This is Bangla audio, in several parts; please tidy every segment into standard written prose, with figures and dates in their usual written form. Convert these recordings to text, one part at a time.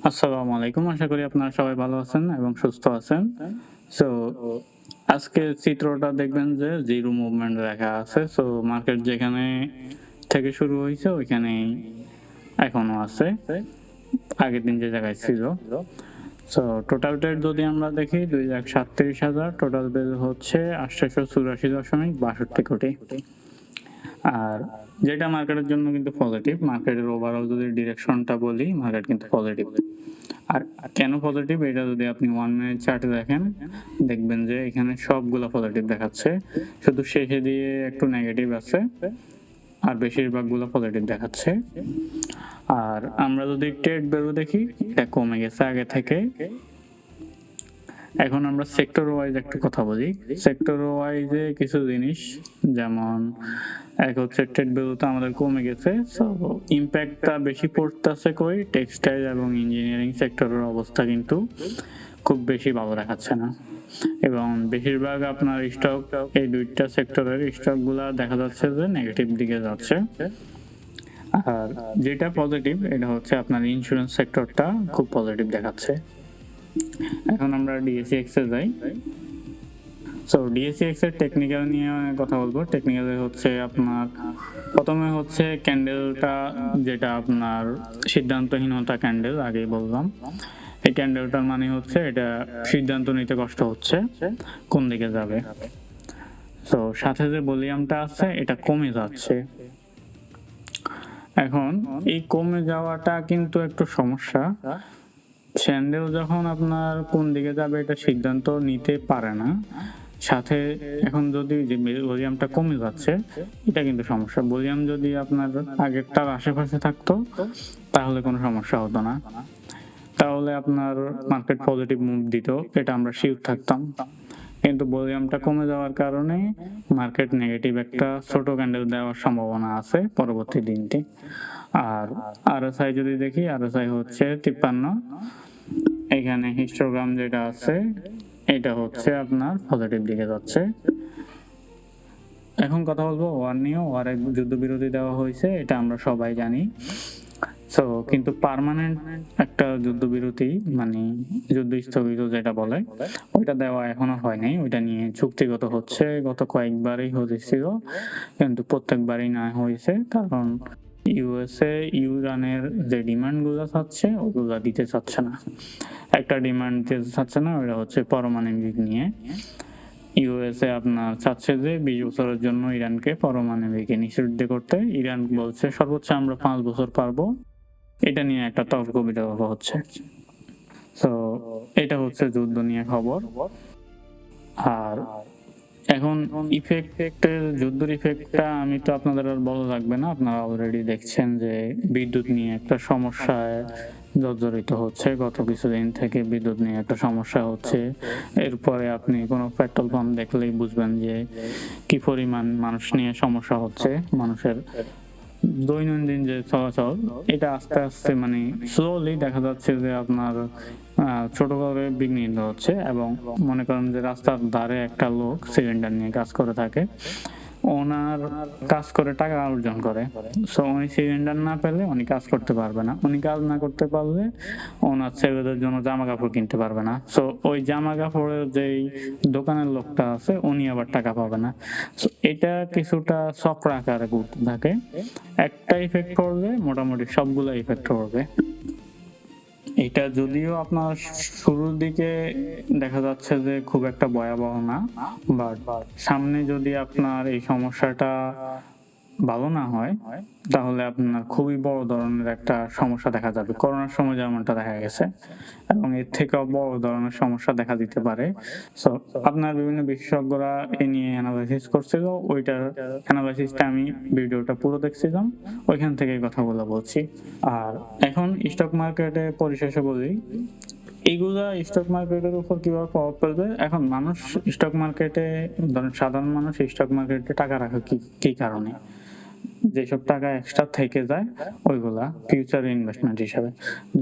আসসালামু আলাইকুম। আশা করি আপনারা সবাই ভালো আছেন এবং সুস্থ আছেন। সো আজকের চিত্রটা দেখবেন যে জিরো মুভমেন্ট লেখা আছে। সো মার্কেট যেখানে থেকে শুরু হইছে ওইখানেই এখনো আছে। আগের দিন যে জায়গায় ছিল। সো টোটাল ট্রেড যদি আমরা দেখি 2,37,000, টোটাল ভ্যালু হচ্ছে 884.62 কোটি। আর যেটা মার্কেটের জন্য কিন্তু পজিটিভ। মার্কেটের ওভারঅল যদি ডিরেকশনটা বলি, মার্কেট কিন্তু পজিটিভ। আর কেন পজিটিভ এটা যদি আপনি 1 মিনিট চার্টে দেখেন, দেখবেন যে এখানে সবগুলা পজিটিভ দেখাচ্ছে। শুধু শেষে দিয়ে একটু নেগেটিভ আছে। আর বেশিরভাগগুলো পজিটিভ দেখাচ্ছে। আর আমরা যদি ট্রেড ভ্যালু দেখি, এটা কমে গেছে আগে থেকে। এখন আমরা সেক্টর ওয়াইজ একটু কথা বলি। সেক্টর ওয়াইজে কিছু জিনিস, যেমন এক হচ্ছে ট্রেড ভ্যালুটা আমাদের কমে গেছে। সো ইম্প্যাক্টটা বেশি পড়তেছে কই টেক্সটাইল এবং ইঞ্জিনিয়ারিং সেক্টরের অবস্থা কিন্তু খুব বেশি ভালো দেখাচ্ছে না। এবং বেশিরভাগ আপনার স্টক, এই দুইটা সেক্টরের স্টকগুলা দেখা যাচ্ছে যে নেগেটিভ দিকে যাচ্ছে। আর যেটা পজিটিভ এটা হচ্ছে আপনার ইন্স্যুরেন্স সেক্টরটা খুব পজিটিভ দেখাচ্ছে। এখন আমরা ডিএসইএক্স এ যাই। সো ডিএসইএক্স এর টেকনিক্যাল নিয়ে কথা বলবো। টেকনিক্যালে হচ্ছে আপনার প্রথমে হচ্ছে ক্যান্ডেলটা, যেটা আপনার সিদ্ধান্তহীনতা ক্যান্ডেল, আগেই বললাম। এই ক্যান্ডেলটার মানে হচ্ছে এটা সিদ্ধান্ত নিতে কষ্ট হচ্ছে কোন দিকে যাবে। তো সাথে যে ভলিউমটা আছে এটা কমে যাচ্ছে। এখন এই কমে যাওয়াটা কিন্তু একটু সমস্যা। ক্যান্ডেল যখন আপনার কোন দিকে যাবে এটা সিদ্ধান্ত নিতে পারে না, সাথে এখন যদি যে ভলিউমটা কমে যাচ্ছে এটা কিন্তু সমস্যা। ভলিউম যদি আপনার আগেরটার আশেপাশে থাকতো তাহলে কোনো সমস্যা হতো না, তাহলে আপনার মার্কেট পজিটিভ মুভ দিত, এটা আমরা শিওর থাকতাম। কিন্তু ভলিউমটা কমে যাওয়ার কারণে মার্কেট নেগেটিভ একটা ছোট ক্যান্ডেল দেওয়ার সম্ভাবনা আছে পরবর্তী দিনটি। আর আরএসআই যদি দেখি, আরএসআই হচ্ছে 53। এখানে হিস্টোগ্রাম যেটা আছে এটা হচ্ছে আপনার পজিটিভ দিকে যাচ্ছে। এখন কথা বলবো ওয়ার নিয়ে। ওয়ারে যুদ্ধবিরতি দেওয়া হয়েছে, এটা আমরা সবাই জানি। সো কিন্তু পার্মানেন্ট একটা যুদ্ধবিরতি মানে যুদ্ধ স্থগিত যেটা বলে ওইটা দেওয়া এখনো হয় নাই। ওইটা নিয়ে চুক্তিগত হচ্ছে, গত কয়েকবারই হয়েছিল, কিন্তু প্রত্যেকবারই না হয়েছে কারণ ইউএসএ ইরানের যে ডিমান্ড গুলো চাচ্ছে ওগুলা দিতে চাচ্ছে না। একটা ডিমান্ড দিতে চাচ্ছে না, ওটা হচ্ছে পারমাণবিক নিয়ে। ইউএসএ আপনার চাচ্ছে যে 20 বছরের জন্য ইরানকে পারমাণবিকে নিষিদ্ধ করতে। ইরান বলছে সর্বোচ্চ আমরা 5 বছর পারবো। এটা নিয়ে একটা তর্ক বিতর্ক হচ্ছে। তো এটা হচ্ছে যুদ্ধ নিয়ে খবর। আর এখন ইফেক্টের, যুদ্ধের ইফেক্টটা আমি তো আপনাদের আর বলা লাগবে না, আপনারা অলরেডি দেখছেন যে বিদ্যুৎ নিয়ে একটা সমস্যায় জর্জরিত হচ্ছে। গত কিছুদিন থেকে বিদ্যুৎ নিয়ে একটা সমস্যা হচ্ছে। এরপরে আপনি কোনো পেট্রোল পাম্প দেখলেই বুঝবেন যে কি পরিমাণ মানুষ নিয়ে সমস্যা হচ্ছে। মানুষের দৈনন্দিন যে চলাচল এটা আস্তে আস্তে মানে স্লোলি দেখা যাচ্ছে যে আপনার ছোট করে বিঘ্নিত হচ্ছে। এবং মনে করেন যে রাস্তার ধারে একটা লোক সিলিন্ডার নিয়ে কাজ করে থাকে, ওনার কাজ করে টাকা অর্জন করে। সো উনি সিলিন্ডার না পেলে উনি কাজ করতে পারবে না। উনি কাজ না করতে পারলে ওনার ছেলেদের জন্য জামা কাপড় কিনতে পারবে না। সো ওই জামা কাপড়ের যেই দোকানের লোকটা আছে উনি আবার টাকা পাবে না। সো এটা কিছুটা চক্র আকারে ঘুরতে থাকে। একটা ইফেক্ট পড়বে, মোটামুটি সবগুলো ইফেক্ট পড়বে। এটা যদিও আপনার শুরুর দিকে দেখা যাচ্ছে যে খুব একটা ভয়াবহ না, বাট সামনে যদি আপনার এই সমস্যাটা ভালো না হয় তাহলে আপনার খুবই বড় ধরনের একটা সমস্যা দেখা যাবে। করোনার সময় যেমনটা দেখা গেছে, এবং এর থেকেও বড় ধরনের সমস্যা দেখা দিতে পারে। সো আপনার বিভিন্ন বিশেষজ্ঞরা এ নিয়ে অ্যানালাইসিস করছিল, ওইটার অ্যানালাইসিসটা আমি ভিডিওটা পুরো দেখছিলাম, ওইখান থেকে কথাগুলো বলছি। আর এখন স্টক মার্কেটে পরিশেষে বলি, এইগুলা স্টক মার্কেটের উপর কিভাবে প্রভাব ফেলবে। এখন মানুষ স্টক মার্কেটে, ধরেন সাধারণ মানুষ স্টক মার্কেটে টাকা রাখে কি কারণে, যেসব টাকা এক্সট্রা থেকে যায় ওইগুলা ফিউচার ইনভেস্টমেন্ট হিসাবে।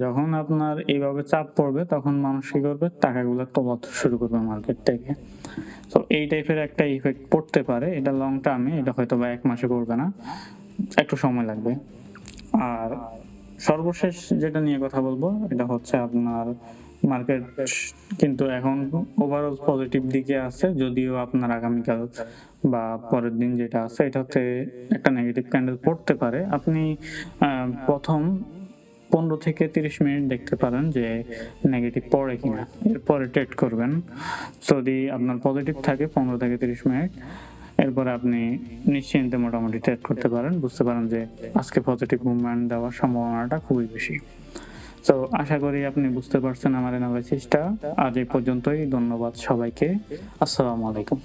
যখন আপনার এইভাবে চাপ পড়বে তখন মানুষ কি করবে, টাকাগুলো তোলাতে শুরু করবে মার্কেট থেকে। তো এই টাইপের একটা ইফেক্ট পড়তে পারে। এটা লং টার্মে, এটা হয়তো বা 1 মাসে করবে না, একটু সময় লাগবে। আর সর্বশেষ যেটা নিয়ে কথা বলবো এটা হচ্ছে আপনার মার্কেট কিন্তু এখন ওভারঅল পজিটিভ দিকে আছে, যদিও আপনার আগামীকাল বা পরের দিন যেটা আছে এটাতে একটা নেগেটিভ ক্যান্ডেল পড়তে পারে। আপনি প্রথম 15 থেকে 30 মিনিট দেখতে পারেন যে নেগেটিভ পড়ে কিনা, এরপরে ট্রেড করবেন। যদি আপনার পজিটিভ থাকে 15 থেকে 30 মিনিট, এরপরে আপনি নিশ্চিন্তে মোটামুটি ট্রেড করতে পারেন, বুঝতে পারেন যে আজকে পজিটিভ মুভমেন্ট দেওয়ার সম্ভাবনাটা খুবই বেশি। তো আশা করি আপনি বুঝতে পারছেন আমার অ্যানালাইসিসটা। আজ এই পর্যন্তই, ধন্যবাদ সবাইকে, আসসালামু আলাইকুম।